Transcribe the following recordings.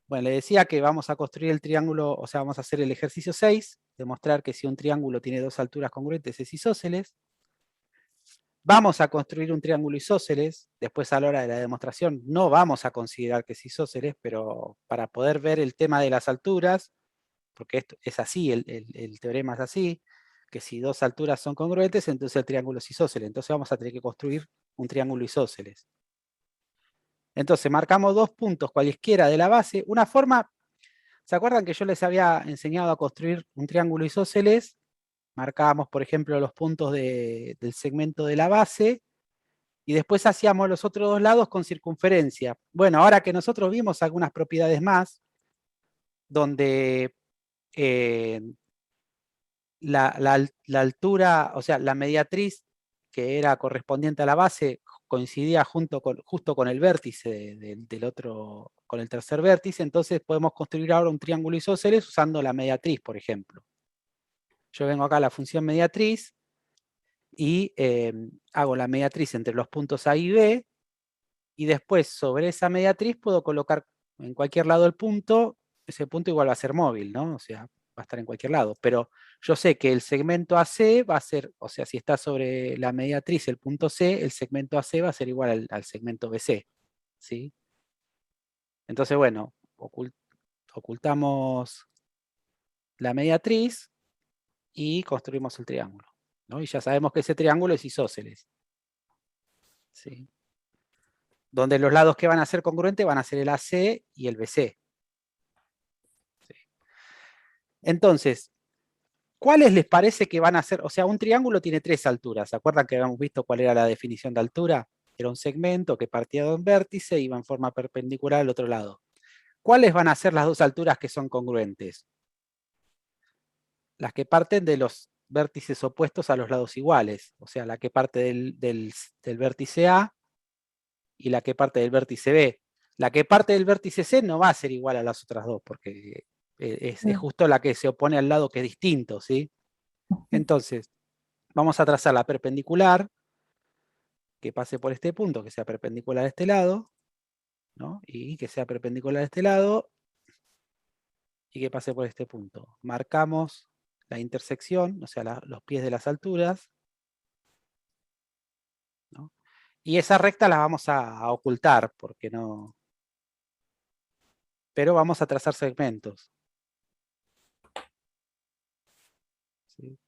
Bueno, le decía que vamos a construir el triángulo, o sea, vamos a hacer el ejercicio 6, demostrar que si un triángulo tiene dos alturas congruentes es isósceles. Vamos a construir un triángulo isósceles, después a la hora de la demostración no vamos a considerar que es isósceles, pero para poder ver el tema de las alturas, porque esto es así, el teorema es así, que si dos alturas son congruentes, entonces el triángulo es isósceles. Entonces vamos a tener que construir un triángulo isósceles. Entonces marcamos dos puntos cualesquiera de la base. Una forma, ¿se acuerdan que yo les había enseñado a construir un triángulo isósceles? Marcábamos, por ejemplo, los puntos del segmento de la base, y después hacíamos los otros dos lados con circunferencia. Bueno, ahora que nosotros vimos algunas propiedades más, donde la altura, o sea, la mediatriz que era correspondiente a la base coincidía justo con el vértice del otro, con el tercer vértice, entonces podemos construir ahora un triángulo isósceles usando la mediatriz, por ejemplo. Yo vengo acá a la función mediatriz y hago la mediatriz entre los puntos A y B, y después sobre esa mediatriz puedo colocar en cualquier lado el punto. Ese punto igual va a ser móvil, ¿no? O sea, va a estar en cualquier lado, pero yo sé que el segmento AC va a ser, o sea, si está sobre la mediatriz el punto C, el segmento AC va a ser igual al segmento BC, ¿sí? Entonces, bueno, ocultamos la mediatriz y construimos el triángulo, ¿no? Y ya sabemos que ese triángulo es isósceles, ¿sí? Donde los lados que van a ser congruentes van a ser el AC y el BC. ¿Sí? Entonces, ¿cuáles les parece que van a ser? O sea, un triángulo tiene tres alturas. ¿Se acuerdan que habíamos visto cuál era la definición de altura? Era un segmento que partía de un vértice y iba en forma perpendicular al otro lado. ¿Cuáles van a ser las dos alturas que son congruentes? Las que parten de los vértices opuestos a los lados iguales. O sea, la que parte del vértice A y la que parte del vértice B. La que parte del vértice C no va a ser igual a las otras dos, porque es justo la que se opone al lado que es distinto, ¿sí? Entonces, vamos a trazar la perpendicular, que pase por este punto, que sea perpendicular a este lado, ¿no? Y que sea perpendicular a este lado, y que pase por este punto. Marcamos la intersección, o sea, los pies de las alturas, ¿no? Y esa recta la vamos a ocultar, porque no... Pero vamos a trazar segmentos. ¿Sí?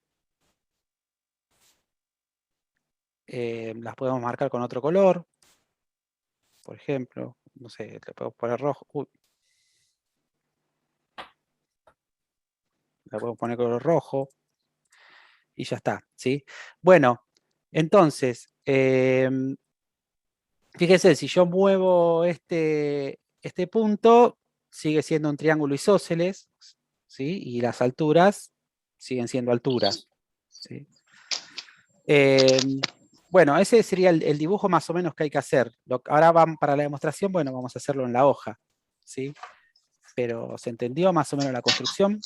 Las podemos marcar con otro color, por ejemplo, no sé, le podemos poner rojo. Uy. La podemos poner color rojo. Y ya está, ¿sí? Bueno, entonces, fíjese, si yo muevo este punto, sigue siendo un triángulo isósceles, ¿sí? Y las alturas siguen siendo alturas, ¿sí? Bueno, ese sería el dibujo más o menos que hay que hacer. Ahora van para la demostración, bueno, vamos a hacerlo en la hoja, ¿sí? Pero ¿se entendió más o menos la construcción?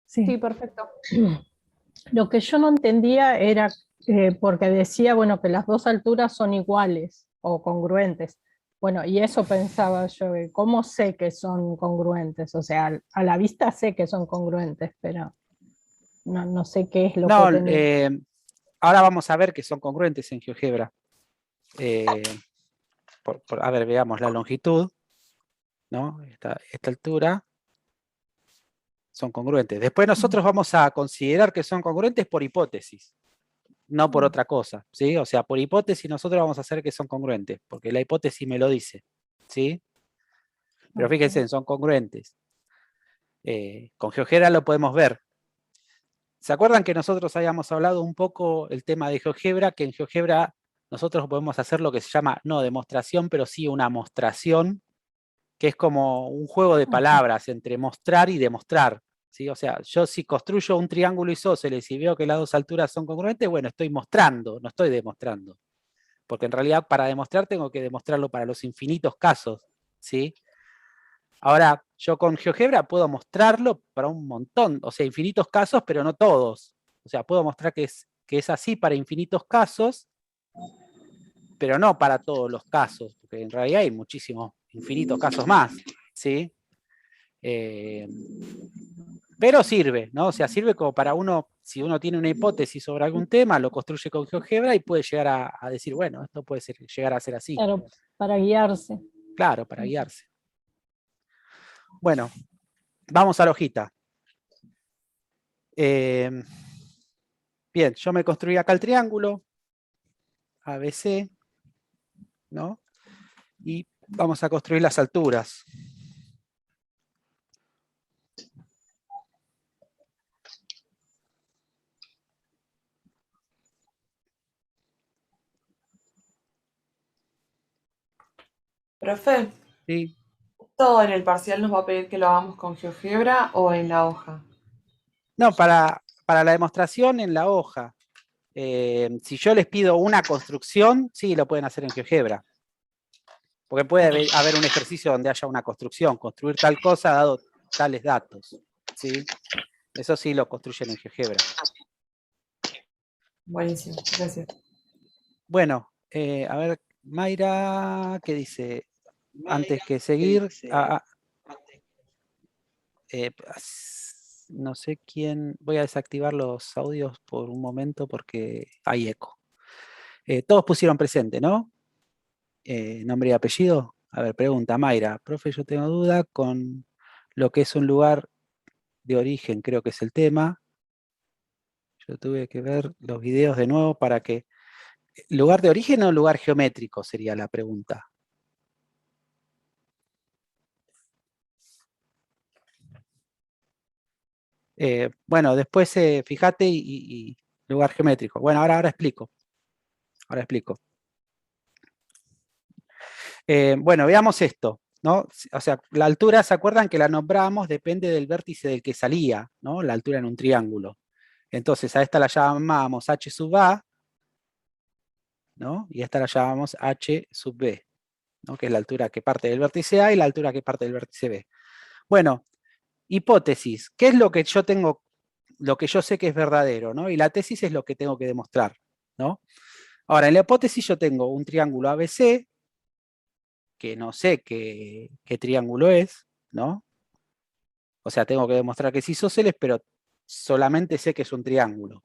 Sí, perfecto. Lo que yo no entendía era porque decía, bueno, que las dos alturas son iguales o congruentes. Bueno, y eso pensaba yo, ¿cómo sé que son congruentes? O sea, a la vista sé que son congruentes, pero no sé qué es lo que No, tenía. ahora vamos a ver que son congruentes en GeoGebra. A ver, veamos la longitud, ¿no? Esta altura son congruentes. Después nosotros vamos a considerar que son congruentes por hipótesis, no por otra cosa, ¿sí? O sea, por hipótesis nosotros vamos a hacer que son congruentes, porque la hipótesis me lo dice, ¿sí? Pero fíjense, son congruentes. Con GeoGebra lo podemos ver. ¿Se acuerdan que nosotros habíamos hablado un poco el tema de GeoGebra? Que en GeoGebra nosotros podemos hacer lo que se llama, no demostración, pero sí una mostración, que es como un juego de palabras entre mostrar y demostrar, ¿sí? O sea, yo si construyo un triángulo isósceles y veo que las dos alturas son congruentes, bueno, estoy mostrando, no estoy demostrando. Porque en realidad para demostrar tengo que demostrarlo para los infinitos casos, ¿sí? Ahora, yo con GeoGebra puedo mostrarlo para un montón, o sea, infinitos casos, pero no todos. O sea, puedo mostrar que es así para infinitos casos, pero no para todos los casos, porque en realidad hay muchísimos infinitos casos más, ¿sí? Pero sirve, ¿no? O sea, sirve como para uno, si uno tiene una hipótesis sobre algún tema, lo construye con GeoGebra y puede llegar a decir, bueno, esto puede llegar a ser así. Claro, para guiarse. Claro, para guiarse. Bueno, vamos a la hojita. Bien, yo me construí acá el triángulo, ABC, ¿no? Y vamos a construir las alturas. Profe, ¿Sí? ¿todo en el parcial nos va a pedir que lo hagamos con GeoGebra o en la hoja? No, para la demostración en la hoja. Si yo les pido una construcción, sí, lo pueden hacer en GeoGebra. Porque puede haber un ejercicio donde haya una construcción, construir tal cosa dado tales datos. ¿Sí? Eso sí lo construyen en GeoGebra. Buenísimo, gracias. Bueno, a ver, Mayra, ¿qué dice? Antes que seguir, no sé quién, voy a desactivar los audios por un momento porque hay eco. Todos pusieron presente, ¿no? Nombre y apellido. A ver, pregunta Mayra, profe, yo tengo duda con lo que es un lugar de origen, creo que es el tema. Yo tuve que ver los videos de nuevo para que... ¿Lugar de origen o lugar geométrico sería la pregunta? Bueno, después fíjate y lugar geométrico. Bueno, ahora explico. Ahora explico. Bueno, veamos esto, ¿no? O sea, la altura, ¿se acuerdan que la nombramos? Depende del vértice del que salía, ¿no? La altura en un triángulo. Entonces, a esta la llamamos H sub A, ¿no? Y a esta la llamamos H sub B, ¿no? Que es la altura que parte del vértice A y la altura que parte del vértice B. Bueno, hipótesis. ¿Qué es lo que yo tengo, lo que yo sé que es verdadero, ¿no? Y la tesis es lo que tengo que demostrar, ¿no? Ahora, en la hipótesis yo tengo un triángulo ABC, que no sé qué triángulo es, ¿no? O sea, tengo que demostrar que es isósceles, pero solamente sé que es un triángulo.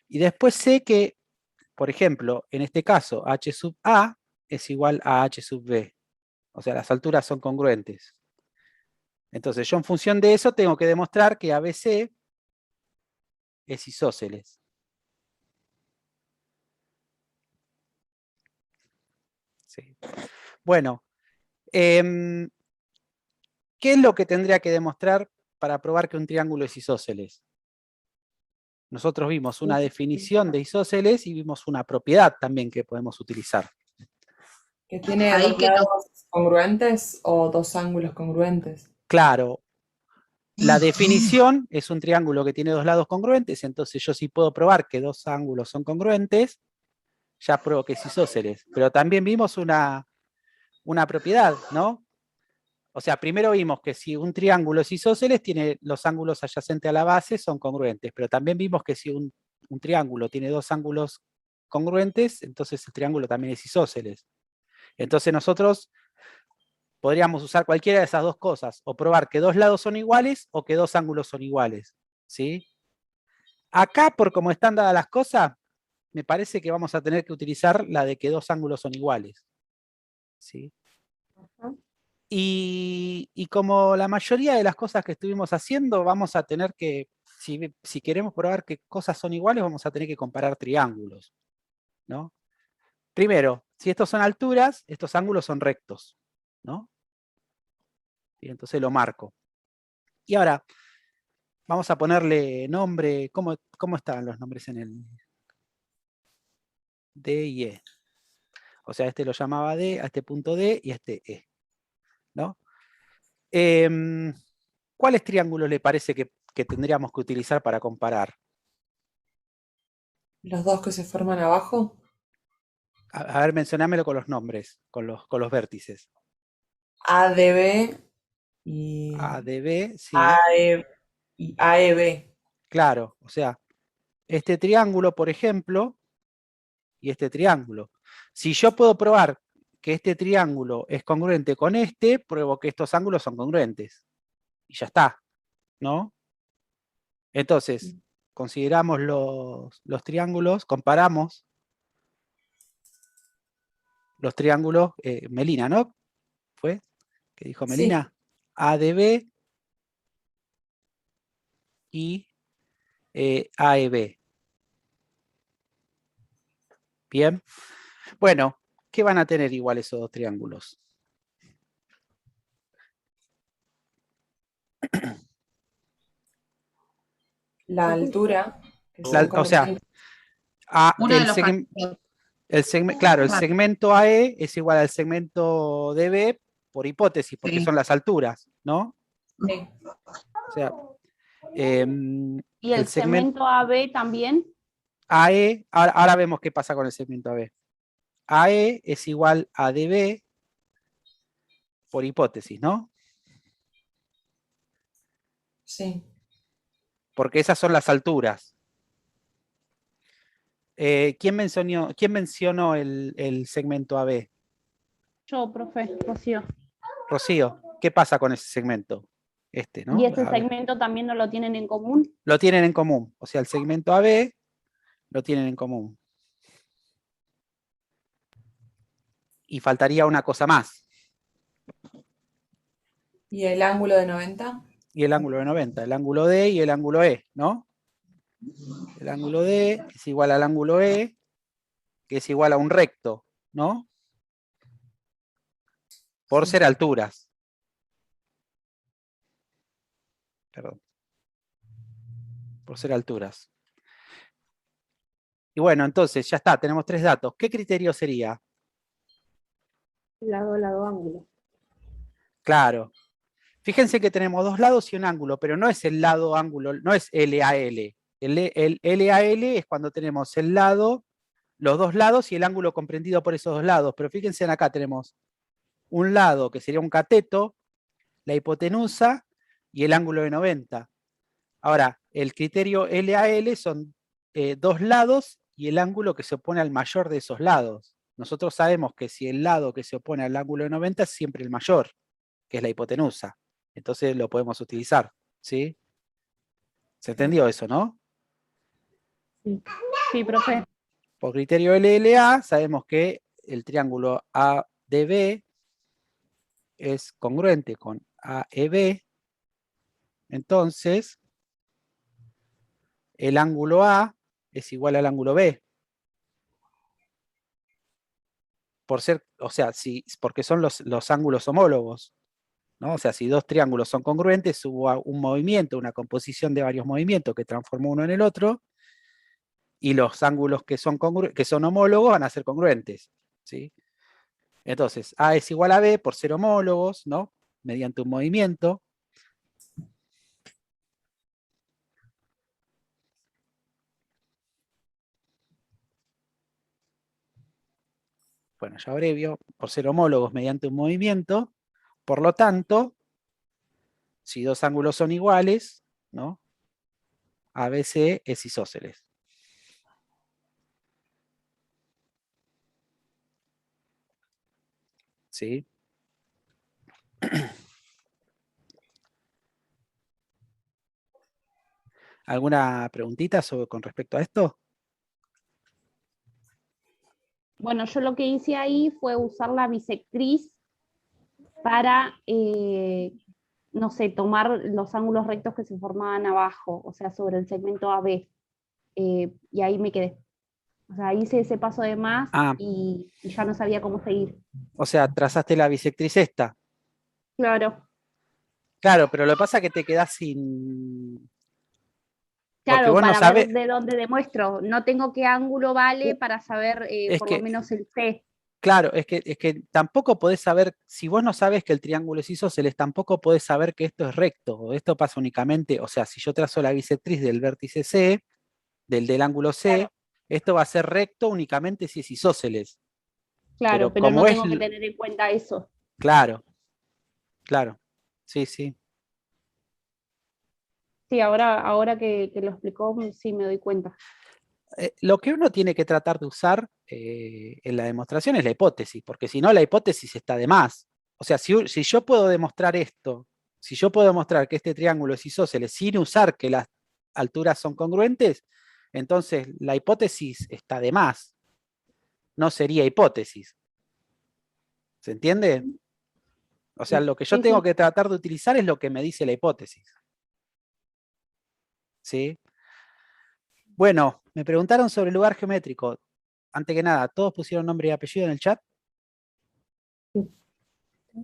Y después sé que, por ejemplo, en este caso, H sub A es igual a H sub B. O sea, las alturas son congruentes. Entonces, yo en función de eso tengo que demostrar que ABC es isósceles. Sí. Bueno, ¿qué es lo que tendría que demostrar para probar que un triángulo es isósceles? Nosotros vimos una definición de isósceles y vimos una propiedad también que podemos utilizar. ¿Que tiene Ahí dos que no. lados congruentes o dos ángulos congruentes? Claro, la definición es un triángulo que tiene dos lados congruentes, entonces yo sí puedo probar que dos ángulos son congruentes, ya pruebo que es isósceles. Pero también vimos una propiedad, ¿no? O sea, primero vimos que si un triángulo es isósceles, tiene los ángulos adyacentes a la base son congruentes, pero también vimos que si un triángulo tiene dos ángulos congruentes, entonces el triángulo también es isósceles. Entonces nosotros podríamos usar cualquiera de esas dos cosas, o probar que dos lados son iguales o que dos ángulos son iguales, ¿sí? Acá, por cómo están dadas las cosas, me parece que vamos a tener que utilizar la de que dos ángulos son iguales, ¿sí? Y como la mayoría de las cosas que estuvimos haciendo, vamos a tener que, si queremos probar que cosas son iguales, vamos a tener que comparar triángulos, ¿no? Primero, si estos son alturas, estos ángulos son rectos, ¿no? Y entonces lo marco. Y ahora, vamos a ponerle nombre, ¿cómo están los nombres en el D y E? O sea, este lo llamaba D, a este punto D y a este E, ¿no? ¿Cuáles triángulos le parece que tendríamos que utilizar para comparar? ¿Los dos que se forman abajo? A ver, mencionámelo con los nombres, con los vértices. ADB y ADB, sí, AE y AEB. claro. O sea, este triángulo, por ejemplo, y este triángulo. Si yo puedo probar que este triángulo es congruente con este, pruebo que estos ángulos son congruentes. Y ya está, ¿no? Entonces, consideramos los triángulos, comparamos los triángulos, Melina, ¿no? ¿Fue? ¿Qué dijo Sí. Melina? ADB y AEB. Bien. Bueno, ¿qué van a tener igual esos dos triángulos? La altura, que O son sea, congruentes. Uno de los factores. claro, el segmento AE es igual al segmento DB por hipótesis, porque Sí. son las alturas, ¿no? Sí. O sea, ¿Y el segmento AB también? AE, ahora vemos qué pasa con el segmento AB. AE es igual a DB por hipótesis, ¿no? Sí. Porque esas son las alturas. ¿Quién mencionó el segmento AB? Yo, profe, Rocío. Rocío, ¿qué pasa con ese segmento? ¿No? ¿Y ese A ver. segmento también no lo tienen en común? Lo tienen en común. O sea, el segmento AB lo tienen en común. Y faltaría una cosa más. ¿Y el ángulo de 90? Y el ángulo de 90. El ángulo D y el ángulo E, ¿no? El ángulo D es igual al ángulo E, que es igual a un recto, ¿no? Por ser alturas. Perdón. Por ser alturas. Y bueno, entonces ya está, tenemos tres datos. ¿Qué criterio sería? Lado, ángulo. Claro. Fíjense que tenemos dos lados y un ángulo, pero no es el lado ángulo, no es LAL. El LAL es cuando tenemos el lado, los dos lados y el ángulo comprendido por esos dos lados. Pero fíjense, acá tenemos un lado que sería un cateto, la hipotenusa y el ángulo de 90. Ahora, el criterio LAL son dos lados y el ángulo que se opone al mayor de esos lados. Nosotros sabemos que si el lado que se opone al ángulo de 90 es siempre el mayor, que es la hipotenusa. Entonces lo podemos utilizar, ¿sí? ¿Se entendió eso, no? Sí, profe. Por criterio LLA sabemos que el triángulo ADB es congruente con AEB. Entonces, el ángulo A es igual al ángulo B. Por ser, o sea, porque son los ángulos homólogos, ¿no? O sea, si dos triángulos son congruentes, hubo un movimiento, una composición de varios movimientos que transformó uno en el otro, y los ángulos que son homólogos van a ser congruentes, ¿sí? Entonces, A es igual a B por ser homólogos, ¿no? Mediante un movimiento. Bueno, ya abrevio, por ser homólogos mediante un movimiento. Por lo tanto, si dos ángulos son iguales, ¿no? ABC es isósceles. ¿Sí? ¿Alguna preguntita con respecto a esto? Bueno, yo lo que hice ahí fue usar la bisectriz para, no sé, tomar los ángulos rectos que se formaban abajo, o sea, sobre el segmento AB. Y ahí me quedé. O sea, hice ese paso de más y ya no sabía cómo seguir. O sea, trazaste la bisectriz esta. Claro. Claro, pero lo que pasa es que te quedás sin... Claro, vos no para sabés... ver de dónde demuestro. No tengo qué ángulo vale para saber es por que, lo menos el C. Claro, es que tampoco podés saber, si vos no sabes que el triángulo es isósceles, tampoco podés saber que esto es recto. Esto pasa únicamente, o sea, si yo trazo la bisectriz del vértice C, del ángulo C, claro, esto va a ser recto únicamente si es isósceles. Claro, pero no tengo que tener en cuenta eso. Claro, claro, sí, sí. Sí, ahora que lo explicó, sí me doy cuenta. lo que uno tiene que tratar de usar en la demostración es la hipótesis, porque si no la hipótesis está de más. O sea, si yo puedo demostrar esto, si yo puedo demostrar que este triángulo es isósceles sin usar que las alturas son congruentes, entonces la hipótesis está de más. No sería hipótesis. ¿Se entiende? O sea, lo que yo tengo que tratar de utilizar es lo que me dice la hipótesis. ¿Sí? Bueno, me preguntaron sobre el lugar geométrico. Antes que nada, ¿todos pusieron nombre y apellido en el chat?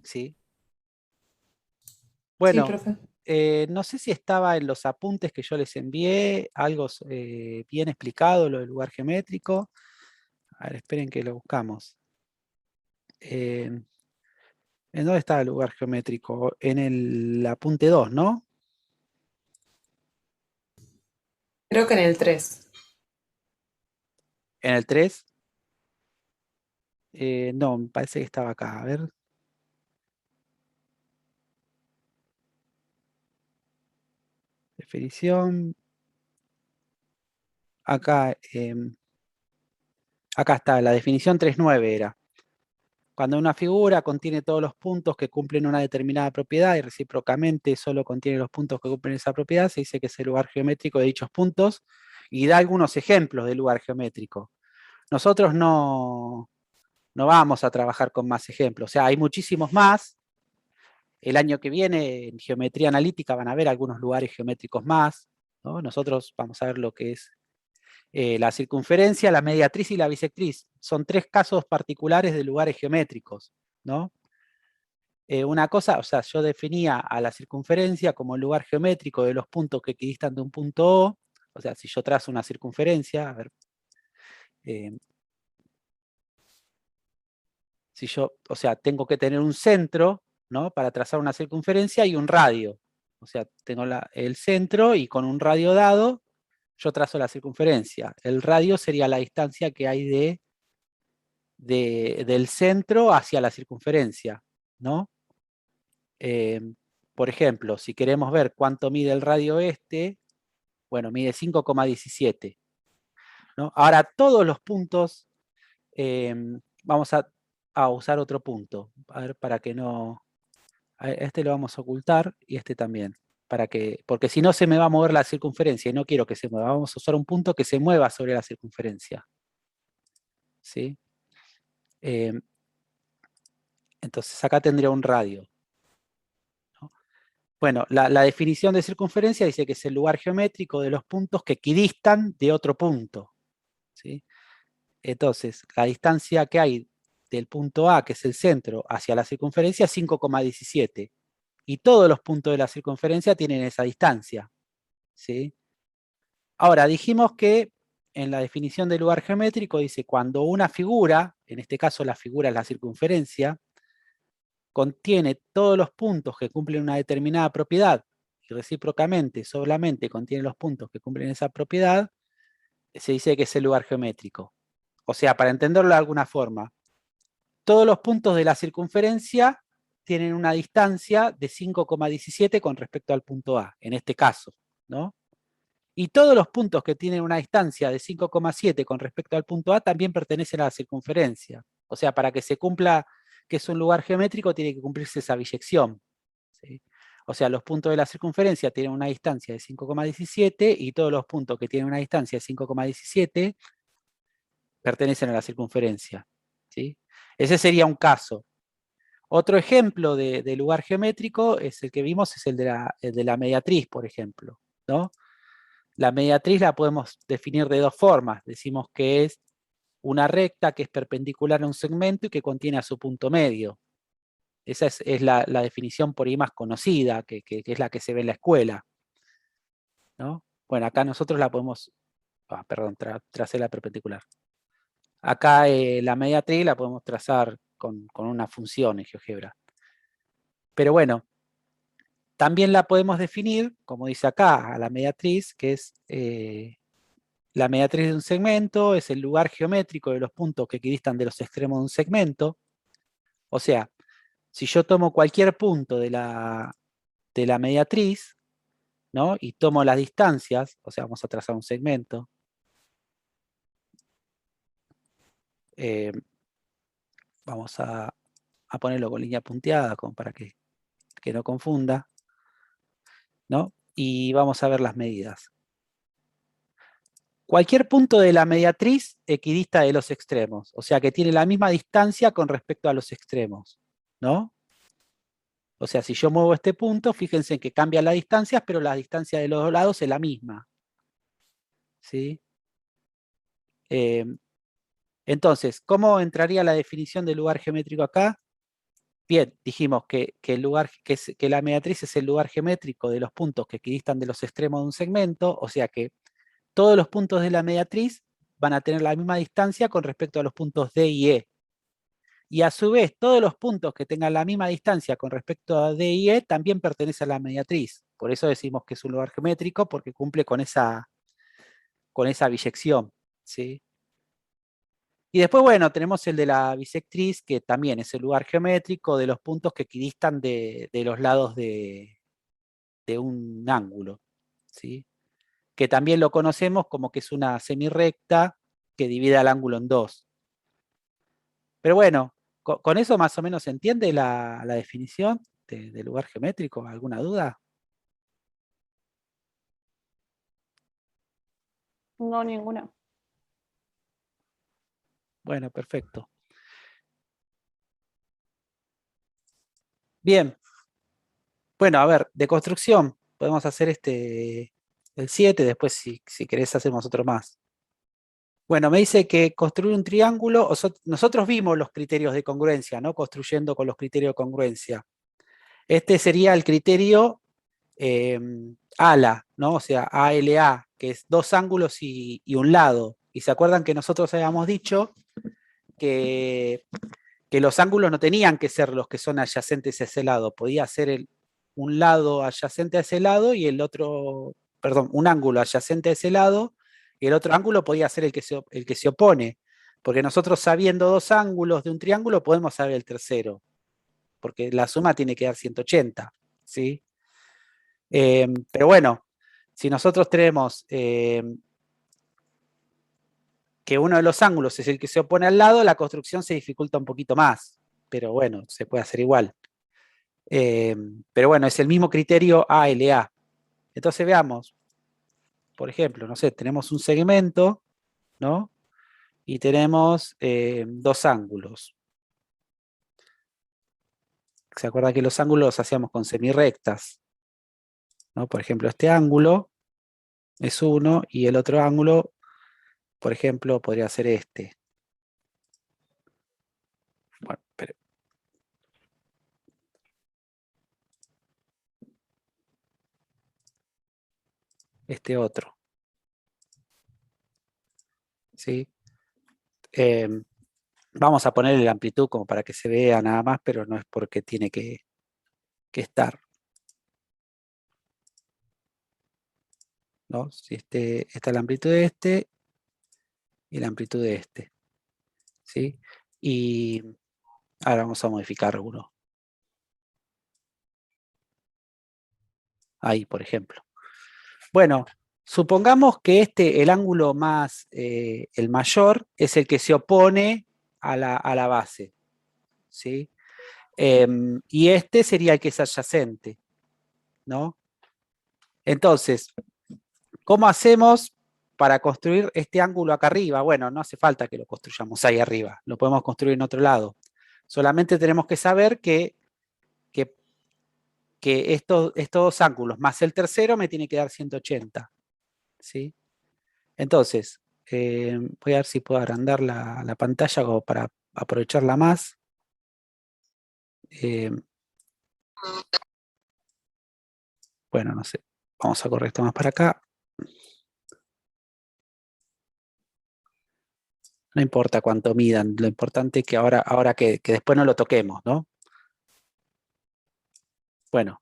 Sí. Bueno, Sí, profe. no sé si estaba en los apuntes que yo les envié, algo bien explicado, lo del lugar geométrico. A ver, esperen que lo buscamos. ¿En dónde está el lugar geométrico? En el apunte 2, ¿no? Creo que en el 3. ¿En el 3? No, me parece que estaba acá. A ver. Definición. Acá, acá está, la definición 3.9 era. Cuando una figura contiene todos los puntos que cumplen una determinada propiedad y recíprocamente solo contiene los puntos que cumplen esa propiedad, se dice que es el lugar geométrico de dichos puntos y da algunos ejemplos de lugar geométrico. Nosotros no vamos a trabajar con más ejemplos, o sea, hay muchísimos más. El año que viene en geometría analítica van a ver algunos lugares geométricos más, ¿no? Nosotros vamos a ver lo que es la circunferencia, la mediatriz y la bisectriz. Son 3 casos particulares de lugares geométricos, ¿no? Una cosa, o sea, yo definía a la circunferencia como el lugar geométrico de los puntos que equidistan de un punto O sea, si yo trazo una circunferencia, a ver, si yo, o sea, tengo que tener un centro, ¿no? Para trazar una circunferencia y un radio. O sea, tengo el centro y con un radio dado, yo trazo la circunferencia. El radio sería la distancia que hay del centro hacia la circunferencia, ¿no? Por ejemplo, si queremos ver cuánto mide el radio este, bueno, mide 5,17. ¿No? Ahora, todos los puntos, vamos a usar otro punto, a ver, para que no... Este lo vamos a ocultar y este también, porque si no se me va a mover la circunferencia y no quiero que se mueva. Vamos a usar un punto que se mueva sobre la circunferencia. ¿Sí? Entonces acá tendría un radio. ¿No? Bueno, la definición de circunferencia dice que es el lugar geométrico de los puntos que equidistan de otro punto. ¿Sí? Entonces, la distancia que hay del punto A, que es el centro, hacia la circunferencia es 5,17. Y todos los puntos de la circunferencia tienen esa distancia. ¿Sí? Ahora, dijimos que en la definición del lugar geométrico dice cuando una figura, en este caso la figura es la circunferencia, contiene todos los puntos que cumplen una determinada propiedad y recíprocamente solamente contiene los puntos que cumplen esa propiedad, se dice que es el lugar geométrico. O sea, para entenderlo de alguna forma, todos los puntos de la circunferencia tienen una distancia de 5,17 con respecto al punto A, en este caso, ¿no? Y todos los puntos que tienen una distancia de 5,7 con respecto al punto A también pertenecen a la circunferencia. O sea, para que se cumpla que es un lugar geométrico, tiene que cumplirse esa biyección. ¿Sí? O sea, los puntos de la circunferencia tienen una distancia de 5,17 y todos los puntos que tienen una distancia de 5,17 pertenecen a la circunferencia. ¿Sí? Ese sería un caso. Otro ejemplo de lugar geométrico es el que vimos, es el de la mediatriz, por ejemplo, ¿no? La mediatriz la podemos definir de dos formas. Decimos que es una recta que es perpendicular a un segmento y que contiene a su punto medio. Esa es la definición por ahí más conocida, que es la que se ve en la escuela, ¿no? Bueno, acá nosotros la podemos... perdón, tracé la perpendicular. Acá la mediatriz la podemos trazar con una función en GeoGebra. Pero bueno, también la podemos definir, como dice acá, a la mediatriz, que es la mediatriz de un segmento, es el lugar geométrico de los puntos que equidistan de los extremos de un segmento. O sea, si yo tomo cualquier punto de la mediatriz, ¿no? Y tomo las distancias, o sea, vamos a trazar un segmento, vamos a ponerlo con línea punteada como para que no confunda, ¿no? Y vamos a ver las medidas. Cualquier punto de la mediatriz equidista de los extremos, o sea que tiene la misma distancia con respecto a los extremos, ¿no? O sea, si yo muevo este punto, fíjense que cambian las distancias, pero la distancia de los dos lados es la misma. ¿Sí? Entonces, ¿cómo entraría la definición del lugar geométrico acá? Bien, dijimos que la mediatriz es el lugar geométrico de los puntos que equidistan de los extremos de un segmento, o sea que todos los puntos de la mediatriz van a tener la misma distancia con respecto a los puntos D y E. Y a su vez, todos los puntos que tengan la misma distancia con respecto a D y E también pertenecen a la mediatriz. Por eso decimos que es un lugar geométrico, porque cumple con esa biyección, ¿sí? Y después, bueno, tenemos el de la bisectriz, que también es el lugar geométrico de los puntos que equidistan de los lados de un ángulo, ¿sí? Que también lo conocemos como que es una semirrecta que divide al ángulo en dos. Pero bueno, con eso más o menos se entiende la definición de lugar geométrico. ¿Alguna duda? No, ninguna. Bueno, perfecto. Bien. Bueno, a ver, de construcción, podemos hacer el 7, después si querés hacemos otro más. Bueno, me dice que construir un triángulo, nosotros vimos los criterios de congruencia, ¿no? Construyendo con los criterios de congruencia. Este sería el criterio ALA, ¿no? O sea, ALA, que es dos ángulos y un lado. Y se acuerdan que nosotros habíamos dicho que los ángulos no tenían que ser los que son adyacentes a ese lado, podía ser un lado adyacente a ese lado y el otro, perdón, un ángulo adyacente a ese lado y el otro ángulo podía ser el que se opone, porque nosotros sabiendo dos ángulos de un triángulo podemos saber el tercero, porque la suma tiene que dar 180, ¿sí? Pero bueno, si nosotros tenemos que uno de los ángulos es el que se opone al lado, la construcción se dificulta un poquito más, pero bueno, se puede hacer igual. Pero bueno, es el mismo criterio ALA. Entonces veamos, por ejemplo, no sé, tenemos un segmento, ¿no? Y tenemos dos ángulos. ¿Se acuerdan que los ángulos los hacíamos con semirrectas? ¿No? Por ejemplo, este ángulo es 1 y el otro ángulo, por ejemplo, podría ser este. Bueno, pero este otro. ¿Sí? Vamos a ponerle la amplitud como para que se vea nada más, pero no es porque tiene que estar. ¿No? Si esta es la amplitud de este y la amplitud de este. ¿Sí? Y ahora vamos a modificar uno. Ahí, por ejemplo. Bueno, supongamos que el ángulo más, el mayor, es el que se opone a la base. ¿Sí? Y este sería el que es adyacente, ¿no? Entonces, ¿cómo hacemos para construir este ángulo acá arriba? Bueno, no hace falta que lo construyamos ahí arriba, lo podemos construir en otro lado. Solamente tenemos que saber que estos dos ángulos más el tercero me tiene que dar 180. ¿Sí? Entonces, voy a ver si puedo agrandar la pantalla como para aprovecharla más. Bueno, no sé, vamos a correr esto más para acá. No importa cuánto midan, lo importante es que ahora que después no lo toquemos, ¿no? Bueno,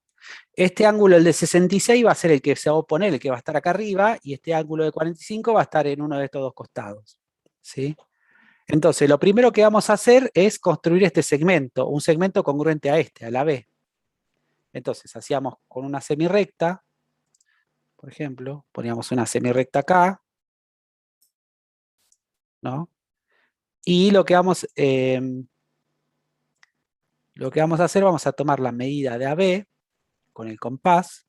este ángulo, el de 66, va a ser el que se va a oponer, el que va a estar acá arriba, y este ángulo de 45 va a estar en uno de estos dos costados. ¿Sí? Entonces, lo primero que vamos a hacer es construir este segmento, un segmento congruente a a la B. Entonces, hacíamos con una semirrecta, por ejemplo, poníamos una semirrecta acá, ¿no? Y lo que vamos a hacer, vamos a tomar la medida de AB con el compás.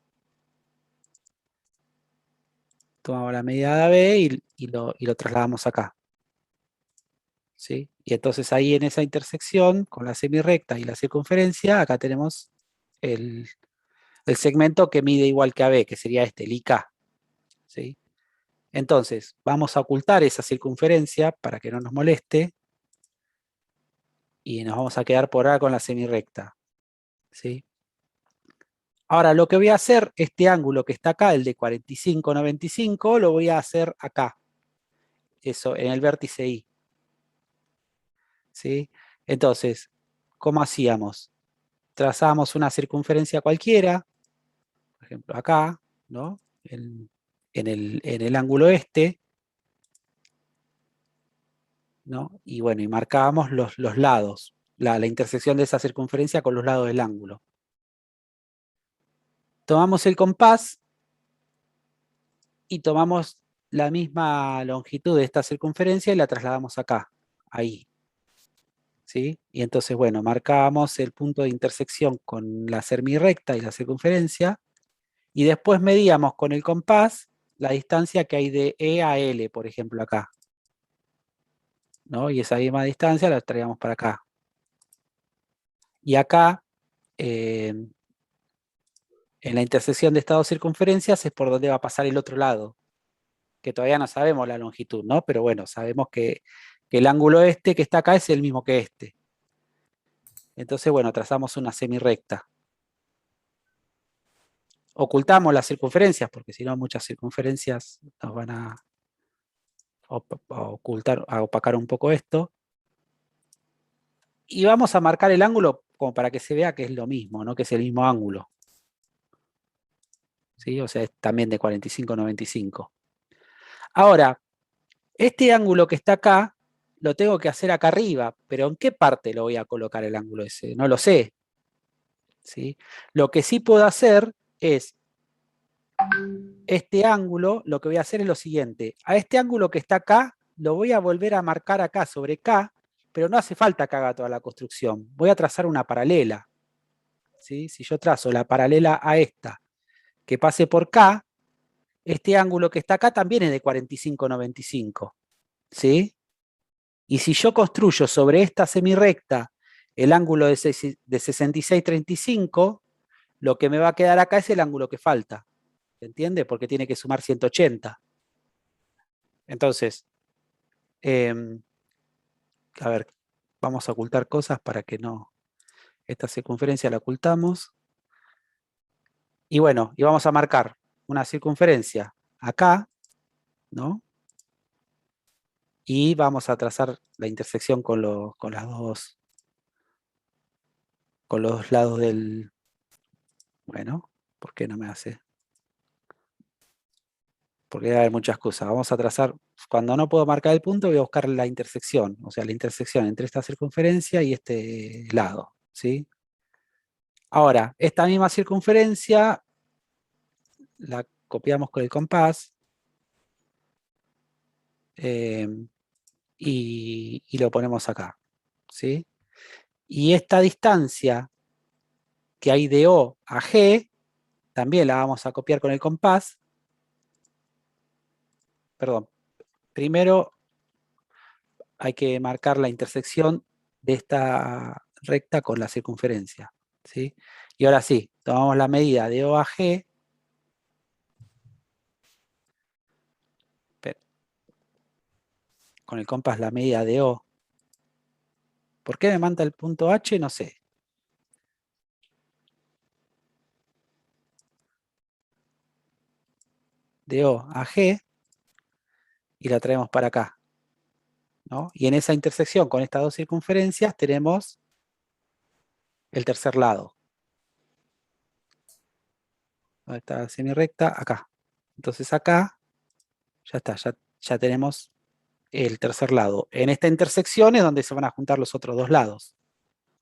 Tomamos la medida de AB y lo trasladamos acá. ¿Sí? Y entonces ahí en esa intersección, con la semirrecta y la circunferencia, acá tenemos el segmento que mide igual que AB, que sería este, el IK. ¿Sí? Entonces, vamos a ocultar esa circunferencia para que no nos moleste. Y nos vamos a quedar por acá con la semirrecta. ¿Sí? Ahora, lo que voy a hacer, este ángulo que está acá, el de 45,95, lo voy a hacer acá. Eso, en el vértice I. ¿Sí? Entonces, ¿cómo hacíamos? Trazábamos una circunferencia cualquiera, por ejemplo acá, ¿no? En el ángulo este, ¿no? Y bueno, y marcábamos los lados, la intersección de esa circunferencia con los lados del ángulo. Tomamos el compás y tomamos la misma longitud de esta circunferencia y la trasladamos acá, ahí. ¿Sí? Y entonces, bueno, marcábamos el punto de intersección con la semirrecta y la circunferencia, y después medíamos con el compás la distancia que hay de E a L, por ejemplo, acá. ¿No? Y esa misma distancia la traíamos para acá. Y acá, en la intersección de estas dos circunferencias es por donde va a pasar el otro lado, que todavía no sabemos la longitud, ¿no? Pero bueno, sabemos que el ángulo este que está acá es el mismo que este. Entonces, bueno, trazamos una semirrecta. Ocultamos las circunferencias, porque si no muchas circunferencias nos van a ocultar, a opacar un poco esto. Y vamos a marcar el ángulo como para que se vea que es lo mismo, ¿no? Que es el mismo ángulo. ¿Sí? O sea, es también de 45,95. Ahora, este ángulo que está acá, lo tengo que hacer acá arriba, pero ¿en qué parte lo voy a colocar el ángulo ese? No lo sé. ¿Sí? Lo que sí puedo hacer es, este ángulo, lo que voy a hacer es lo siguiente. A este ángulo que está acá, lo voy a volver a marcar acá sobre K, pero no hace falta que haga toda la construcción. Voy a trazar una paralela. ¿Sí? Si yo trazo la paralela a esta, que pase por K, este ángulo que está acá también es de 45,95. ¿Sí? Y si yo construyo sobre esta semirrecta el ángulo de 66,35, lo que me va a quedar acá es el ángulo que falta. ¿Se entiende? Porque tiene que sumar 180. Entonces, a ver, vamos a ocultar cosas para que no... Esta circunferencia la ocultamos. Y bueno, y vamos a marcar una circunferencia acá, ¿no? Y vamos a trazar la intersección con los dos lados del... Bueno, ¿por qué no me hace? Porque debe haber muchas cosas. Vamos a trazar, cuando no puedo marcar el punto, voy a buscar la intersección, o sea, la intersección entre esta circunferencia y este lado, ¿sí? Ahora, esta misma circunferencia la copiamos con el compás y lo ponemos acá, ¿sí? Y esta distancia que hay de O a G, también la vamos a copiar con el compás. Perdón, primero hay que marcar la intersección de esta recta con la circunferencia, ¿sí? Y ahora sí, tomamos la medida de O a G. Con el compás la medida de O. ¿Por qué me manda el punto H? No sé. De O a G y la traemos para acá, ¿no? Y en esa intersección con estas dos circunferencias tenemos el tercer lado. ¿Dónde está la semirrecta? Acá. Entonces acá ya está, ya tenemos el tercer lado. En esta intersección es donde se van a juntar los otros dos lados.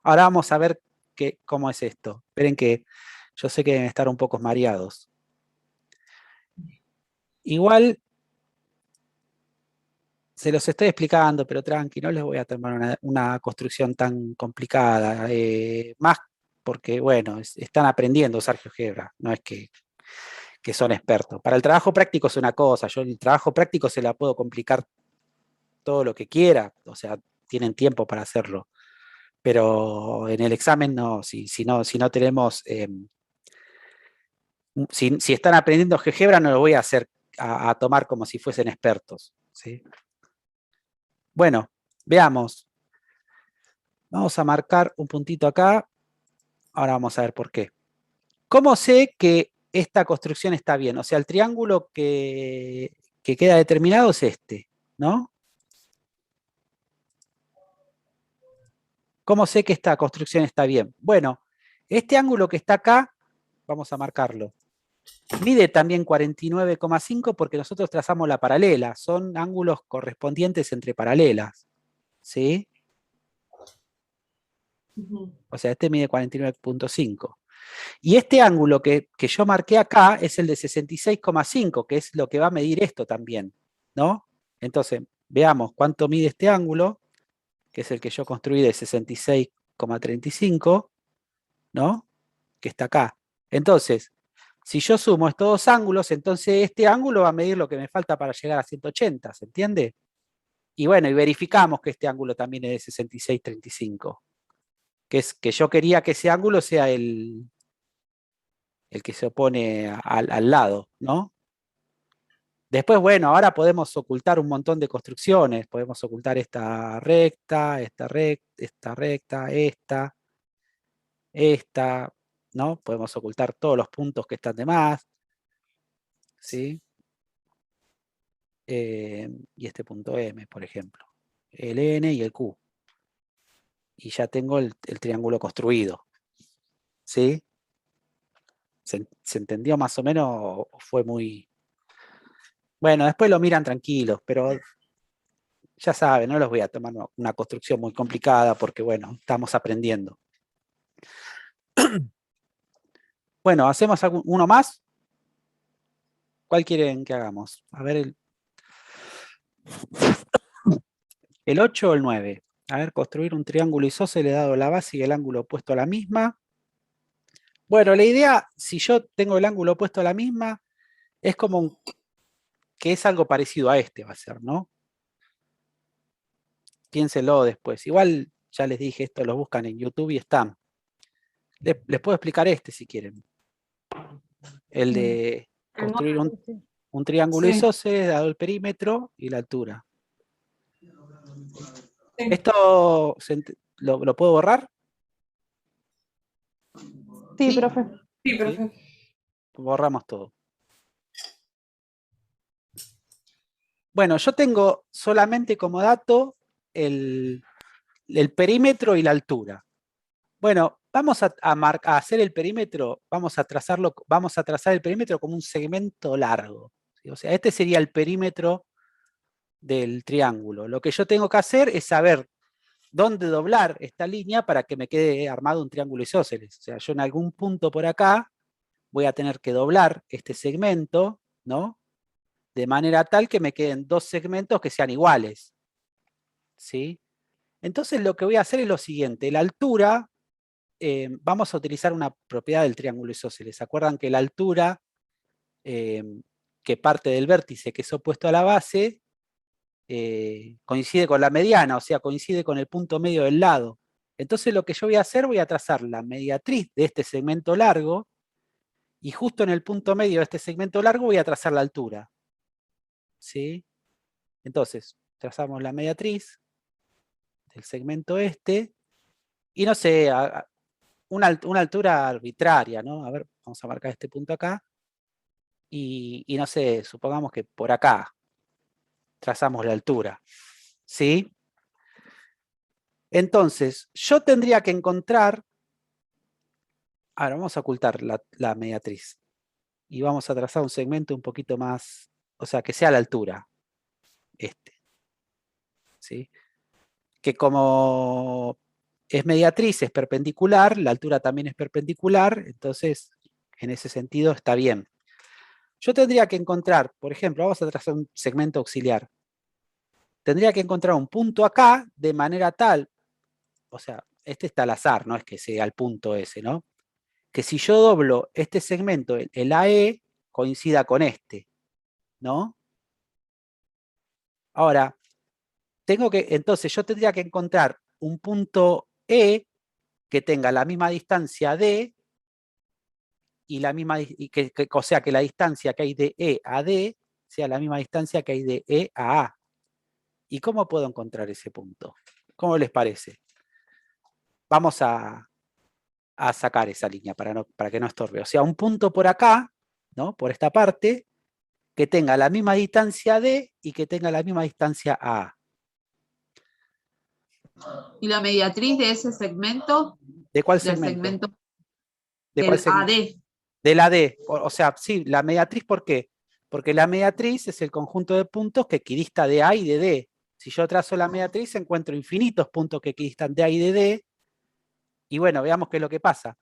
Ahora vamos a ver cómo es esto. Esperen que yo sé que deben estar un poco mareados. Igual Se los estoy explicando, pero tranqui, no les voy a tomar una construcción tan complicada. Más porque, bueno, están aprendiendo a usar GeoGebra, no es que son expertos. Para el trabajo práctico es una cosa, yo en el trabajo práctico se la puedo complicar todo lo que quiera, o sea, tienen tiempo para hacerlo. Pero en el examen no, si no tenemos, si están aprendiendo GeoGebra no lo voy a hacer a tomar como si fuesen expertos, ¿sí? Bueno, veamos. Vamos a marcar un puntito acá. Ahora vamos a ver por qué. ¿Cómo sé que esta construcción está bien? O sea, el triángulo que queda determinado es este, ¿no? ¿Cómo sé que esta construcción está bien? Bueno, este ángulo que está acá, vamos a marcarlo. Mide también 49,5 porque nosotros trazamos la paralela. Son ángulos correspondientes entre paralelas, ¿sí? O sea, este mide 49,5. Y este ángulo que yo marqué acá es el de 66,5, que es lo que va a medir esto también, ¿no? Entonces, veamos cuánto mide este ángulo, que es el que yo construí de 66,35, ¿no? Que está acá. Entonces, si yo sumo estos dos ángulos, entonces este ángulo va a medir lo que me falta para llegar a 180, ¿se entiende? Y bueno, y verificamos que este ángulo también es de 66,35, que es que yo quería que ese ángulo sea el que se opone al lado, ¿no? Después, bueno, ahora podemos ocultar un montón de construcciones, podemos ocultar esta recta, esta, ¿no? Podemos ocultar todos los puntos que están de más, ¿sí? Y este punto M, por ejemplo, el N y el Q. Y ya tengo el triángulo construido, ¿sí? ¿Se entendió más o menos o fue muy...? Bueno, después lo miran tranquilos, pero ya saben, no los voy a tomar una construcción muy complicada porque, bueno, estamos aprendiendo. Bueno, ¿hacemos uno más? ¿Cuál quieren que hagamos? A ver, el 8 o el 9. A ver, construir un triángulo isósceles dado la base y el ángulo opuesto a la misma. Bueno, la idea, si yo tengo el ángulo opuesto a la misma, es como que es algo parecido a este, va a ser, ¿no? Piénselo después. Igual, ya les dije, esto lo buscan en YouTube y están. Les puedo explicar este si quieren. El de construir un triángulo isósceles dado el perímetro y la altura. ¿Esto lo puedo borrar? Sí, profe. Sí, profe. Borramos todo. Bueno, yo tengo solamente como dato el perímetro y la altura. Bueno, vamos a hacer el perímetro, vamos a trazar el perímetro como un segmento largo, ¿sí? O sea, este sería el perímetro del triángulo. Lo que yo tengo que hacer es saber dónde doblar esta línea para que me quede armado un triángulo isósceles. O sea, yo en algún punto por acá voy a tener que doblar este segmento, ¿no? De manera tal que me queden dos segmentos que sean iguales, ¿sí? Entonces lo que voy a hacer es lo siguiente, la altura, vamos a utilizar una propiedad del triángulo isósceles. ¿Se acuerdan que la altura que parte del vértice que es opuesto a la base coincide con la mediana, o sea, coincide con el punto medio del lado? Entonces lo que yo voy a hacer, voy a trazar la mediatriz de este segmento largo y justo en el punto medio de este segmento largo voy a trazar la altura, ¿sí? Entonces, trazamos la mediatriz del segmento este y no sé, una altura arbitraria, ¿no? A ver, vamos a marcar este punto acá y no sé, supongamos que por acá trazamos la altura, ¿sí? Entonces, yo tendría que encontrar, ahora vamos a ocultar la mediatriz y vamos a trazar un segmento un poquito más, o sea, que sea a la altura, este, ¿sí? Que como es mediatriz, es perpendicular, la altura también es perpendicular, entonces en ese sentido está bien. Yo tendría que encontrar, por ejemplo, vamos a trazar un segmento auxiliar. tendría que encontrar un punto acá de manera tal, o sea, este está al azar, no es que sea el punto ese, ¿no? Que si yo doblo este segmento, el AE, coincida con este, ¿no? Ahora, entonces yo tendría que encontrar un punto E que tenga la misma distancia D y la misma, o sea, que la distancia que hay de E a D sea la misma distancia que hay de E a A. ¿Y cómo puedo encontrar ese punto? ¿Cómo les parece? Vamos a sacar esa línea para que no estorbe. O sea, un punto por acá, ¿no? Por esta parte, que tenga la misma distancia D y que tenga la misma distancia A. ¿Y la mediatriz de ese segmento? ¿De cuál Del segmento? segmento ¿De cuál del segmento? AD. De la D. O sea, sí, la mediatriz, ¿por qué? Porque la mediatriz es el conjunto de puntos que equidista de A y de D. Si yo trazo la mediatriz, encuentro infinitos puntos que equidistan de A y de D. Y bueno, veamos qué es lo que pasa.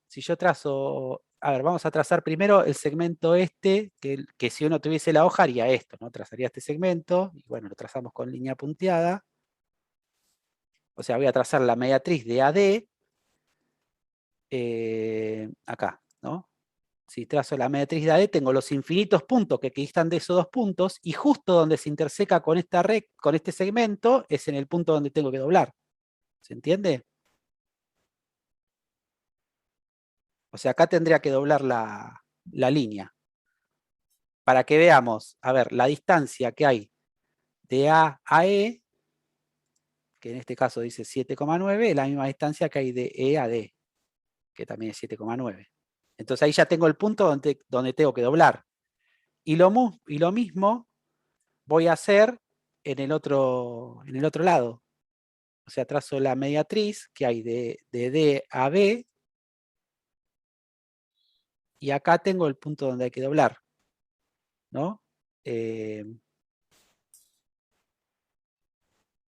Si yo trazo, a ver, vamos a trazar primero el segmento este, que si uno tuviese la hoja haría esto, ¿no? Trazaría este segmento, y bueno, lo trazamos con línea punteada. O sea, voy a trazar la mediatriz de AD, acá, ¿no? Si trazo la mediatriz de AD, tengo los infinitos puntos que equidistan de esos dos puntos, y justo donde se interseca con con este segmento, es en el punto donde tengo que doblar. ¿Se entiende? O sea, acá tendría que doblar la línea. Para que veamos, a ver, la distancia que hay de A a E, que en este caso dice 7,9, es la misma distancia que hay de E a D, que también es 7,9. Entonces ahí ya tengo el punto donde tengo que doblar. Y lo mismo voy a hacer en el otro lado. O sea, trazo la mediatriz que hay de D a B, y acá tengo el punto donde hay que doblar, ¿no?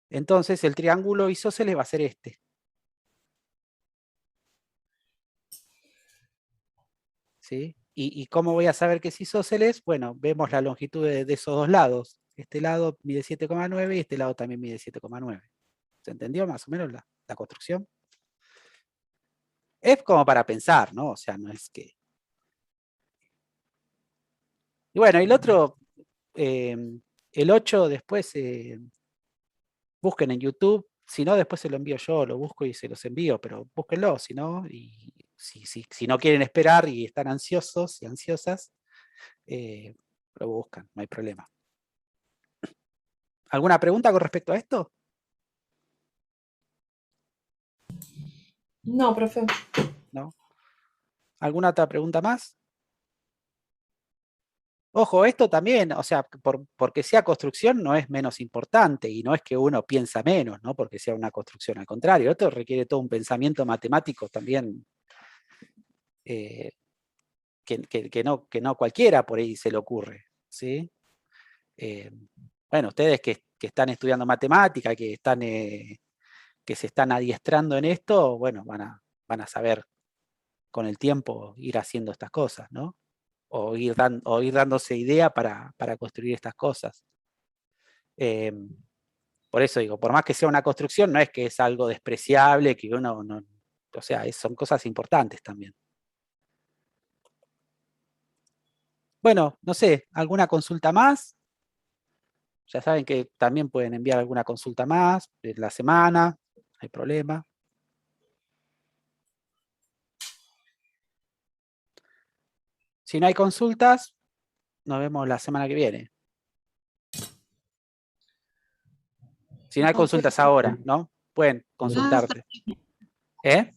Entonces el triángulo isósceles va a ser este. ¿Sí? ¿Y cómo voy a saber que es isósceles? Bueno, vemos la longitud de esos dos lados. Este lado mide 7,9 y este lado también mide 7,9. ¿Se entendió más o menos la construcción? Es como para pensar, ¿no? O sea, no es que... Y bueno, el otro, el 8 después, busquen en YouTube. Si no, después se lo envío yo, lo busco y se los envío, pero búsquenlo, si no, y si no quieren esperar y están ansiosos y ansiosas, lo buscan, no hay problema. ¿Alguna pregunta con respecto a esto? No, profe. ¿No? ¿Alguna otra pregunta más? Ojo, esto también, o sea, porque sea construcción no es menos importante y no es que uno piensa menos, ¿no? Porque sea una construcción, al contrario, esto requiere todo un pensamiento matemático también que no cualquiera por ahí se le ocurre, ¿sí? Bueno, ustedes que están estudiando matemática, que se están adiestrando en esto, bueno, van a saber con el tiempo ir haciendo estas cosas, ¿no? O ir dándose idea para construir estas cosas. Por eso digo, por más que sea una construcción, no es que es algo despreciable, que uno no, o sea, son cosas importantes también. Bueno, no sé, ¿alguna consulta más? Ya saben que también pueden enviar alguna consulta más en la semana, no hay problema. Si no hay consultas, nos vemos la semana que viene. Si no hay consultas ahora, ¿no? Pueden consultarte. ¿Eh?